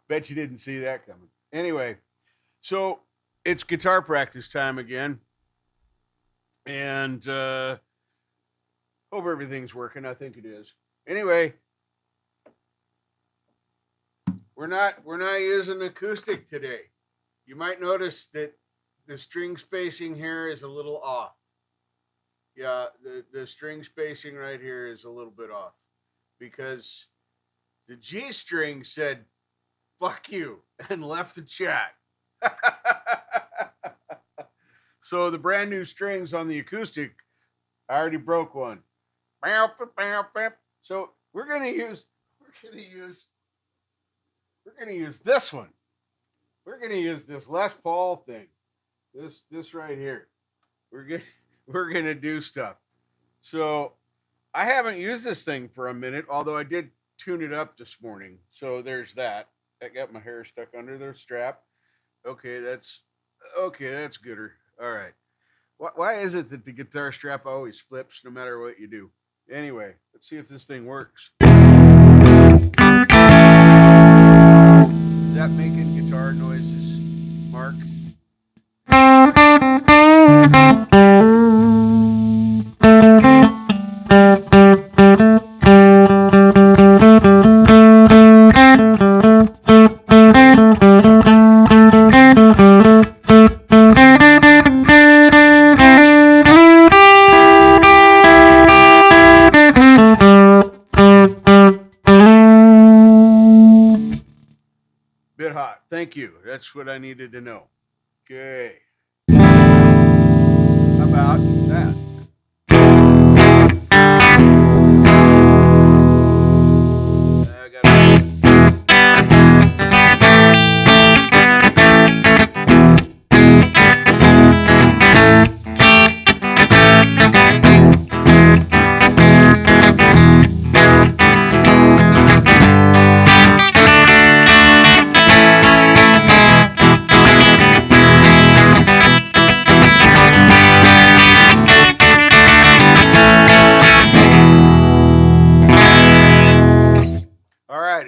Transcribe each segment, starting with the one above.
Bet you didn't see that coming. Anyway, so it's guitar practice time again, and hope everything's working. I think it is. Anyway, we're not using acoustic today. You might notice that the string spacing here is a little off. Yeah, the string spacing right here is a little bit off because the G string said "fuck you" and left the chat. So the brand new strings on the acoustic, I already broke one. So we're gonna use this one. We're gonna use this Les Paul thing. This right here. We're gonna do stuff. So I haven't used this thing for a minute, although I did tune it up this morning. So there's that. I got my hair stuck under the strap. Okay, that's gooder. All right. Why is it that the guitar strap always flips no matter what you do? Anyway, let's see if this thing works. Is that making guitar noises, Mark? Bit hot. Thank you. That's what I needed to know. Okay. How about that? I got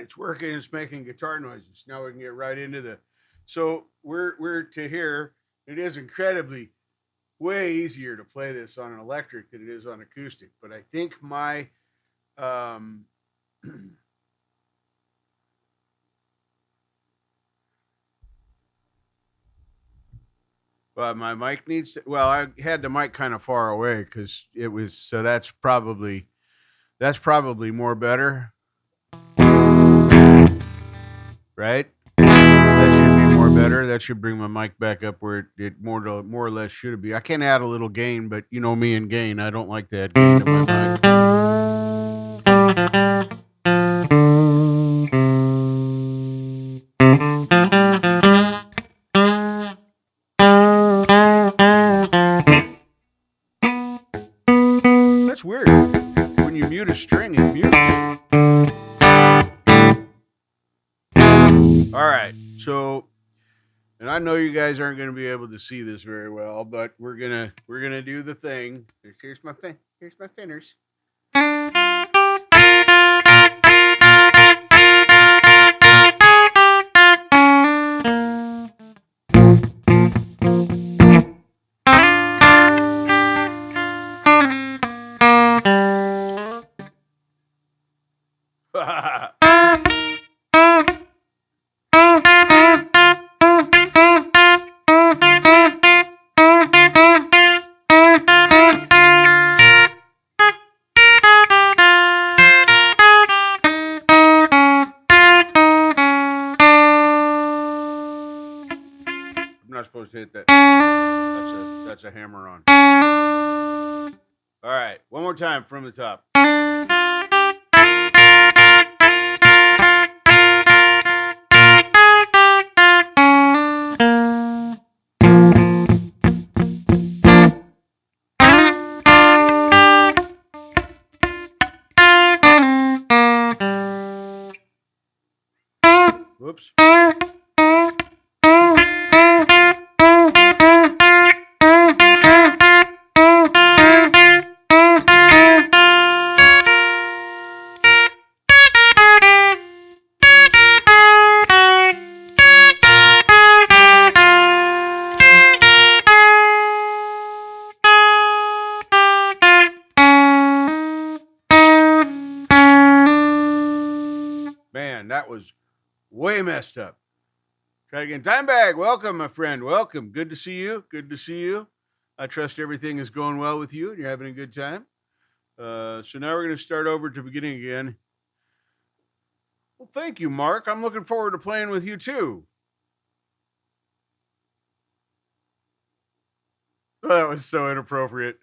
it's working. It's making guitar noises. Now we can get right into the. So we're to here. It is incredibly way easier to play this on an electric than it is on acoustic. But I think my well, my mic needs to, well, I had the mic kind of far away because it was, so that's probably more better. Right? That should be more better. That should bring my mic back up where it more or less should be. I can add a little gain, but you know me and gain. I don't like to add gain to my mic. That's weird. When you mute a string, it mutes. All right, so, and I know you guys aren't going to be able to see this very well, but we're gonna do the thing. Here's my fingers. Supposed to hit that. That's a hammer on. All right, one more time from the top. Whoops. That was way messed up. Try it again. Dimebag, welcome, my friend. Welcome. Good to see you. Good to see you. I trust everything is going well with you and you're having a good time. So now we're going to start over to the beginning again. Well, thank you, Mark. I'm looking forward to playing with you too. Oh, that was so inappropriate.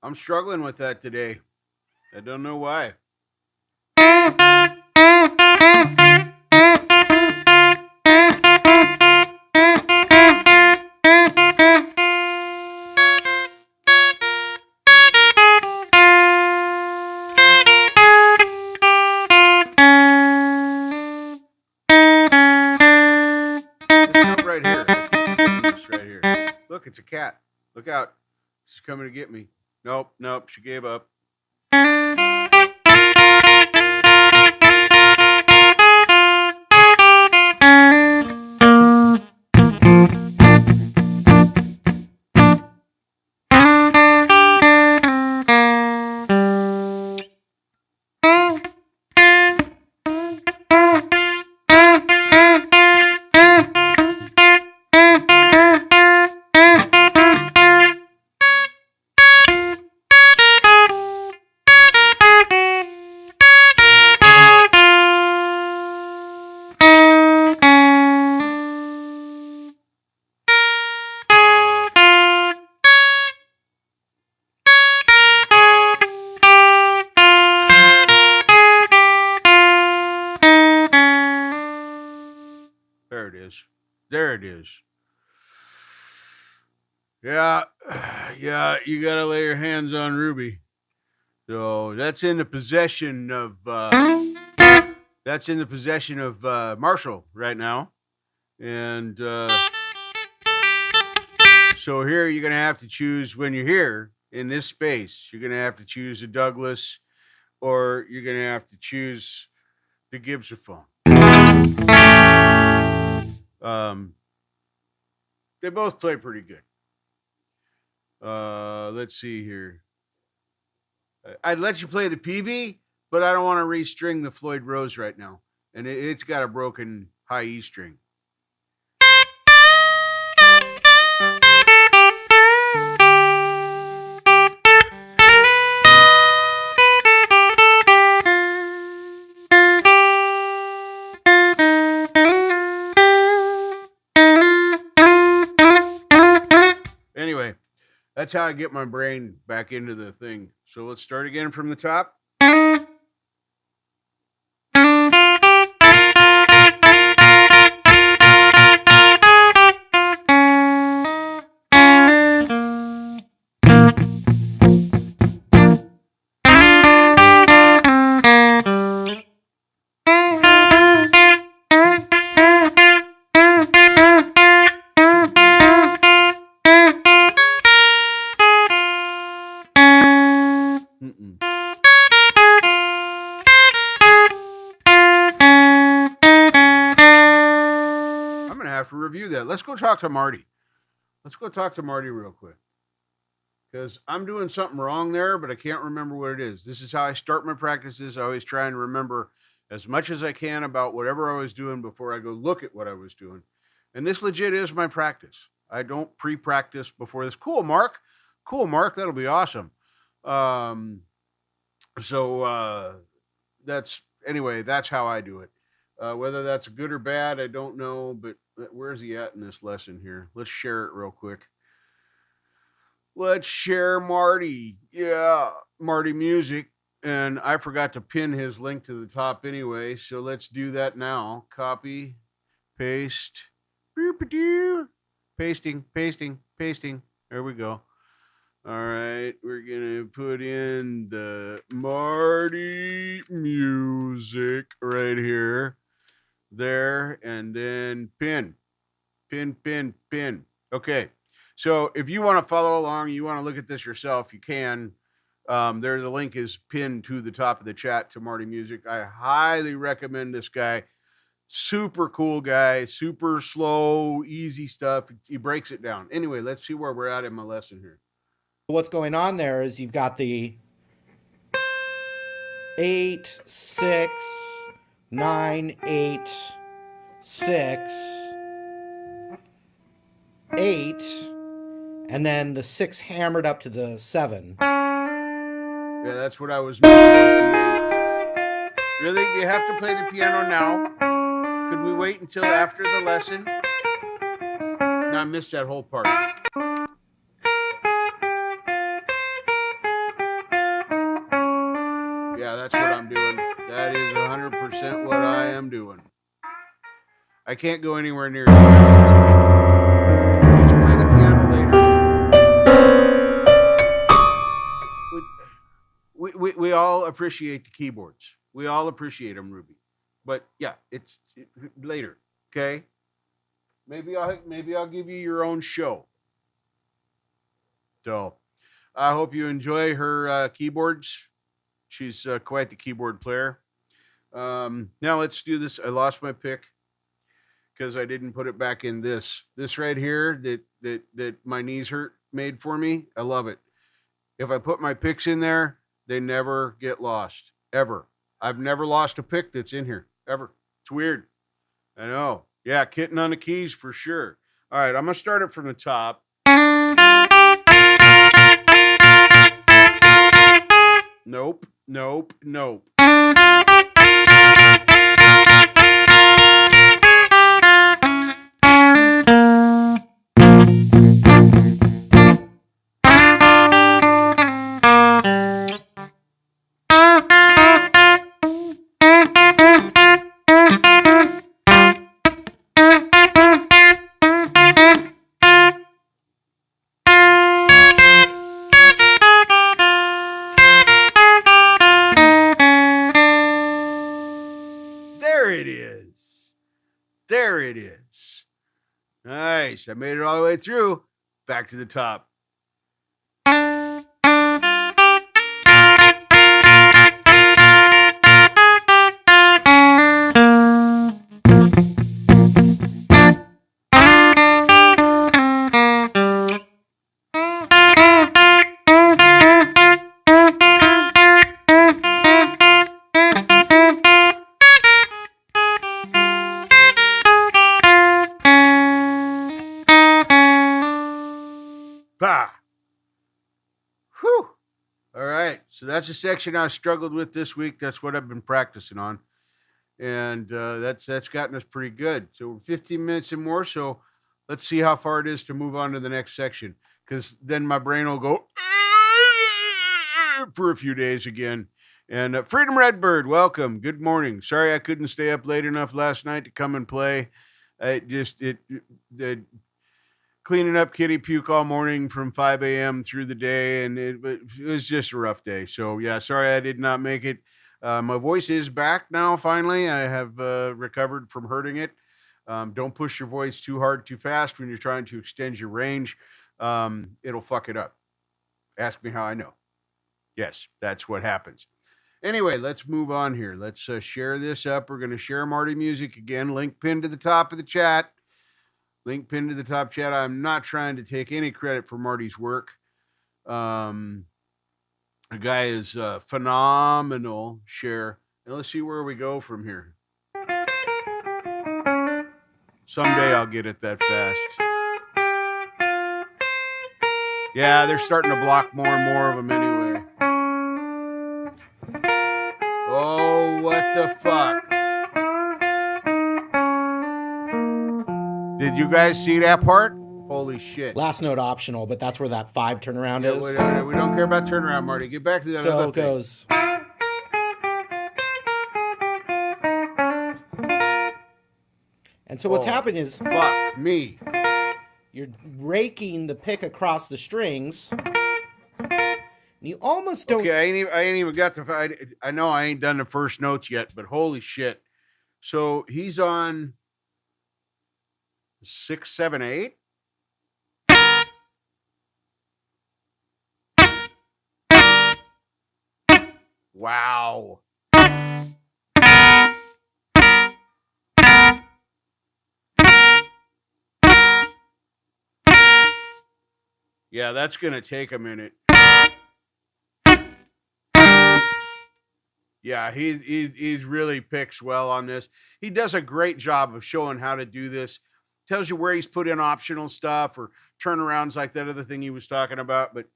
I'm struggling with that today. I don't know why. Right here. I keep forgetting this right here. Look, it's a cat. Look out. She's coming to get me. Nope, nope, she gave up. There it is. There it is. Yeah, yeah, you gotta lay your hands on Ruby. So that's in the possession of Marshall right now, and so here you're gonna have to choose when you're here in this space. You're gonna have to choose a Douglas, or you're gonna have to choose the Gibsophone. They both play pretty good. Let's see here. I'd let you play the PV, but I don't want to restring the Floyd Rose right now. And it's got a broken high E string. Anyway, that's how I get my brain back into the thing. So let's start again from the top. Review that. Let's go talk to Marty. Let's go talk to Marty real quick. Because I'm doing something wrong there, but I can't remember what it is. This is how I start my practices. I always try and remember as much as I can about whatever I was doing before I go look at what I was doing. And this legit is my practice. I don't pre-practice before this. Cool, Mark. Cool, Mark. That'll be awesome. That's how I do it. Whether that's good or bad, I don't know, but where's he at in this lesson here? Let's share it real quick. Let's share Marty. Yeah, Marty Music. And I forgot to pin his link to the top anyway, so let's do that now. Copy, paste, pasting. There we go. All right, we're gonna put in the Marty music right here, there, and then pin. Okay, so if you want to follow along, you want to look at this yourself, you can. There, the link is pinned to the top of the chat to Marty Music. I highly recommend this guy. Super cool guy, super slow, easy stuff. He breaks it down. Anyway, let's see where we're at in my lesson here. What's going on there is you've got the 8, 6, 9, 8, 6, 8, and then the 6 hammered up to the 7. Yeah, that's what I was missing. Really? Do you have to play the piano now? Could we wait until after the lesson? No, I missed that whole part. Yeah, that's what I'm doing. That is 100% what I am doing. I can't go anywhere near it. Did you play the piano later? We all appreciate the keyboards. We all appreciate them, Ruby. But yeah, it's later. Okay. Maybe I'll give you your own show. So I hope you enjoy her keyboards. She's quite the keyboard player. Now let's do this. I lost my pick because I didn't put it back in this right here that my knees hurt made for me. I love it. If I put my picks in there, they never get lost, ever. I've never lost a pick that's in here, ever. It's weird. I know. Yeah, kitten on the keys for sure. All right, I'm going to start it from the top. Nope. There it is. Nice. I made it all the way through. Back to the top. Whew. All right. So that's a section I struggled with this week. That's what I've been practicing on. And that's gotten us pretty good. So we're 15 minutes and more. So let's see how far it is to move on to the next section. Because then my brain will go for a few days again. And Freedom Redbird, welcome. Good morning. Sorry I couldn't stay up late enough last night to come and play. Cleaning up kitty puke all morning from 5 a.m. through the day, and it was just a rough day. So, yeah, sorry I did not make it. My voice is back now, finally. I have recovered from hurting it. Don't push your voice too hard, too fast when you're trying to extend your range. It'll fuck it up. Ask me how I know. Yes, that's what happens. Anyway, let's move on here. Let's share this up. We're going to share Marty Music again. Link pinned to the top of the chat. Link pinned to the top chat. I'm not trying to take any credit for Marty's work. The guy is phenomenal. Share. And let's see where we go from here. Someday I'll get it that fast. Yeah, they're starting to block more and more of them anyway. Oh, what the fuck? Did you guys see that part? Holy shit. Last note optional, but that's where that 5 turnaround is. We don't care about turnaround, Marty. Get back to that so other it goes. And so what's Oh, happening is fuck me. you're raking the pick across the strings. And you almost don't. Okay, I ain't even got the. I know I ain't done the first notes yet, but holy shit! So he's on 6, 7, 8. Wow. Yeah, that's gonna take a minute. Yeah, he's really picks well on this. He does a great job of showing how to do this. Tells you where he's put in optional stuff or turnarounds like that other thing he was talking about. But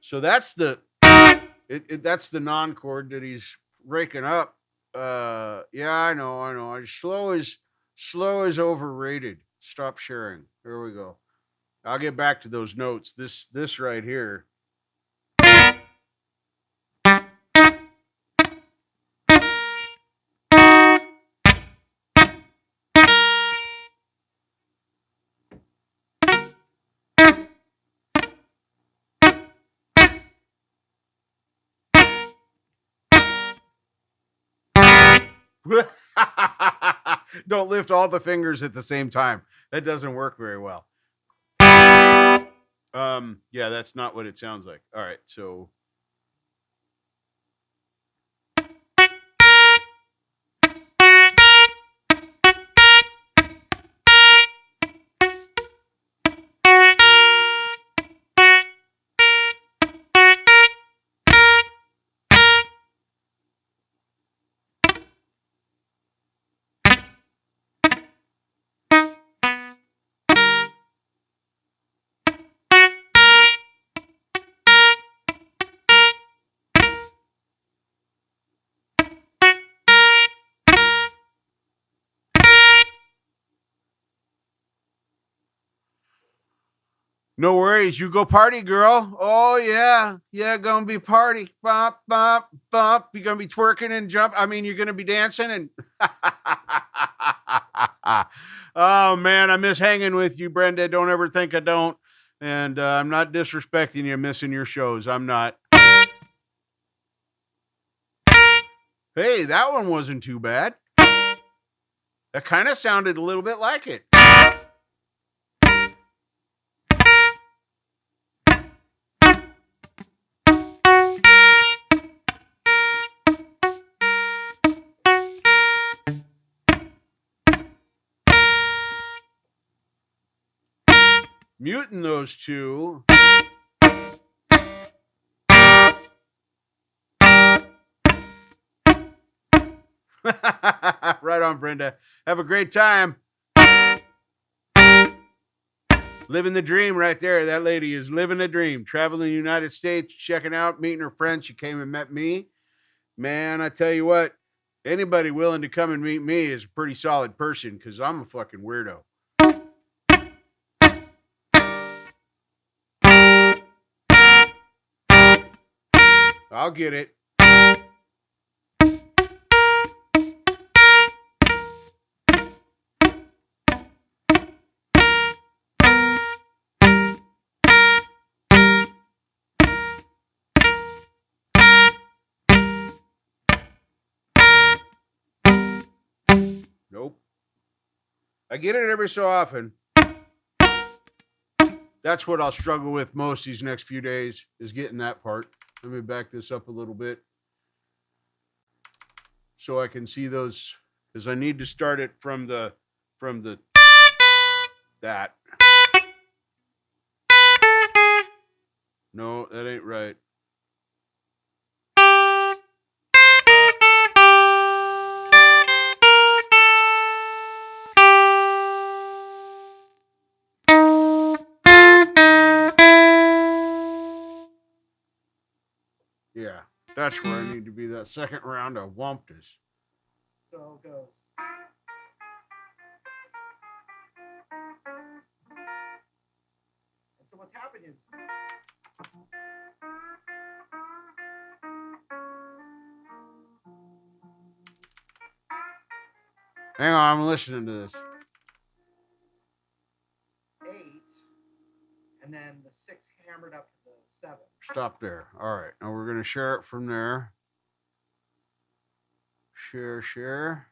so that's the that's the non chord that he's raking up. Yeah, I know. Slow is overrated. Stop sharing. There we go. I'll get back to those notes. This right here. Don't lift all the fingers at the same time. That doesn't work very well. Yeah, that's not what it sounds like. All right, so no worries. You go party, girl. Oh yeah, gonna be party. Bump, bump, bump. You're gonna be twerking and jump. I mean, you're gonna be dancing and. Oh man, I miss hanging with you, Brenda. Don't ever think I don't. And I'm not disrespecting you, missing your shows. I'm not. Hey, that one wasn't too bad. That kind of sounded a little bit like it. Muting those two. Right on, Brenda. Have a great time. Living the dream right there. That lady is living the dream. Traveling the United States, checking out, meeting her friends. She came and met me. Man, I tell you what, anybody willing to come and meet me is a pretty solid person because I'm a fucking weirdo. I'll get it. Nope. I get it every so often. That's what I'll struggle with most these next few days is getting that part. Let me back this up a little bit so I can see those because I need to start it from the that. No, that ain't right. Yeah, that's where I need to be. That second round of Wumptus. So it goes. And so what's happened is. Hang on, I'm listening to this. 8, and then the 6 hammered up to the 7. Stop there. All right. Now we're going to share it from there. Share.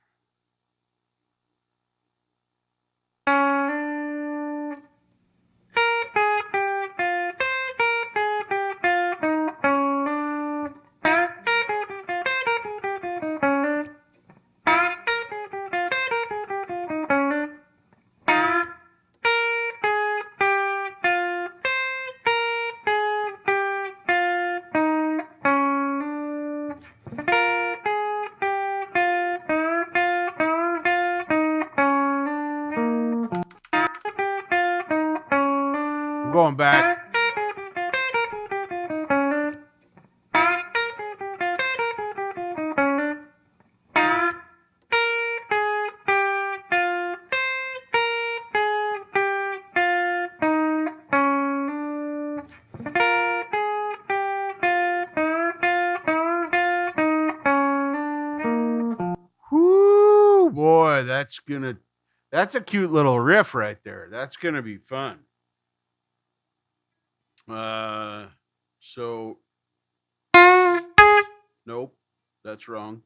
I'm going back. Whoo, boy, that's a cute little riff right there. That's gonna be fun. So nope, that's wrong.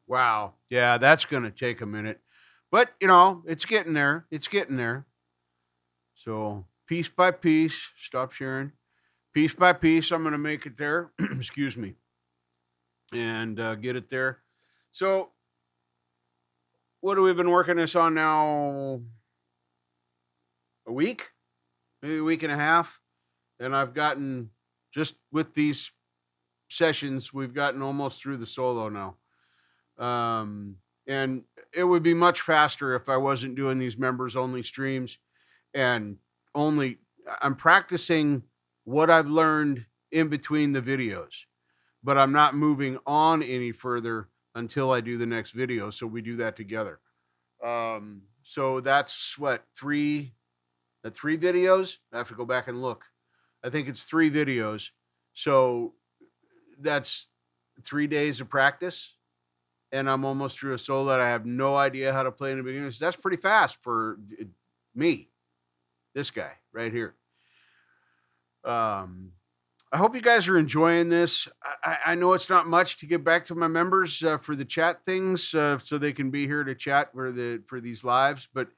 Wow. Yeah, that's going to take a minute. But, it's getting there. It's getting there. So, piece by piece, stop sharing. Piece by piece, I'm going to make it there. Excuse me. And get it there. So, what have we been working this on now? A week? Maybe a week and a half. And I've gotten, just with these sessions, we've gotten almost through the solo now. And it would be much faster if I wasn't doing these members only streams and I'm practicing what I've learned in between the videos, but I'm not moving on any further until I do the next video. So we do that together. So that's what, three videos. I have to go back and look. I think it's 3 videos. So that's 3 days of practice. And I'm almost through a solo that I have no idea how to play in the beginning. So that's pretty fast for me, this guy right here. I hope you guys are enjoying this. I know it's not much to get back to my members for the chat things, so they can be here to chat for these lives. But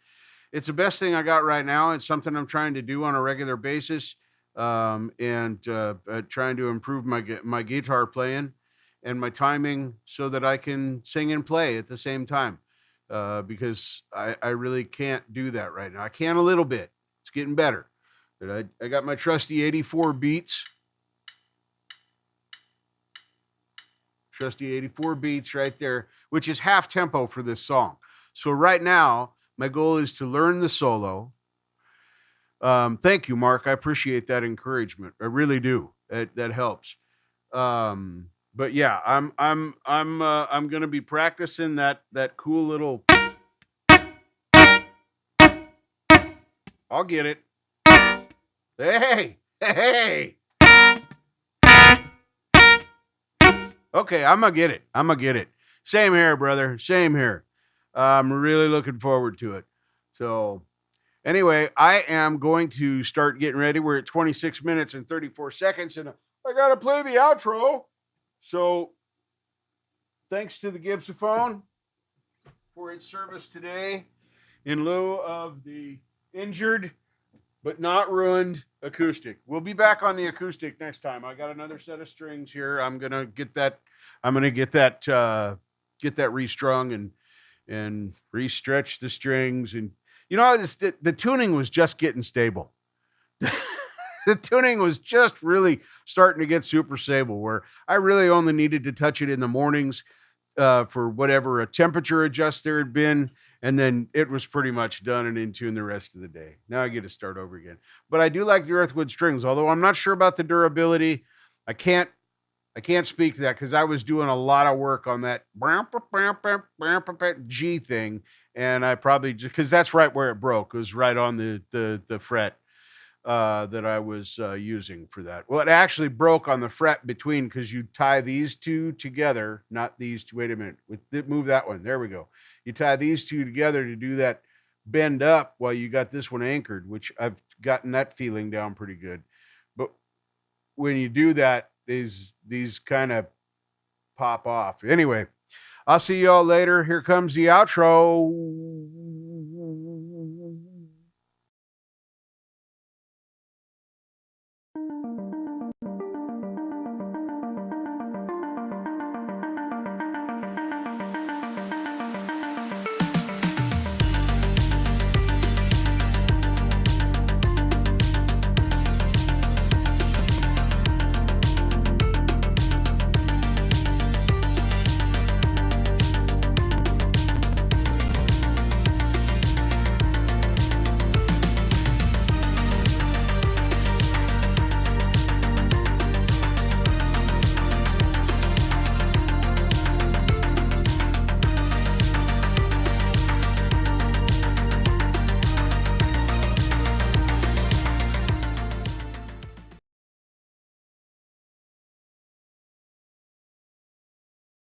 it's the best thing I got right now. It's something I'm trying to do on a regular basis, and trying to improve my guitar playing and my timing so that I can sing and play at the same time, because I really can't do that right now. I can a little bit. It's getting better. But I got my trusty 84 beats. Trusty 84 beats right there, which is half tempo for this song. So right now, my goal is to learn the solo. Thank you, Mark. I appreciate that encouragement. I really do. That helps. But yeah, I'm gonna be practicing that cool little. I'll get it. Hey. Okay, I'm gonna get it. Same here, brother. Same here. I'm really looking forward to it. So, Anyway, I am going to start getting ready. We're at 26 minutes and 34 seconds, and I got to play the outro. So thanks to the Gibsophone for its service today in lieu of the injured but not ruined acoustic. We'll be back on the acoustic next time. I got another set of strings here. I'm going to get that restrung and re-stretch the strings. And the tuning was just getting stable. The tuning was just really starting to get super stable, where I really only needed to touch it in the mornings for whatever a temperature adjust there had been, and then it was pretty much done and in tune the rest of the day. Now I get to start over again. But I do like the Earthwood strings, although I'm not sure about the durability. I can't speak to that because I was doing a lot of work on that G thing, and I probably just, because that's right where it broke. It was right on the fret that I was using for that. Well, it actually broke on the fret between, because you tie these two together, not these two. Wait a minute. Move that one. There we go. You tie these two together to do that bend up while you got this one anchored, which I've gotten that feeling down pretty good. But when you do that, these kind of pop off. Anyway, I'll see you all later. Here comes the outro.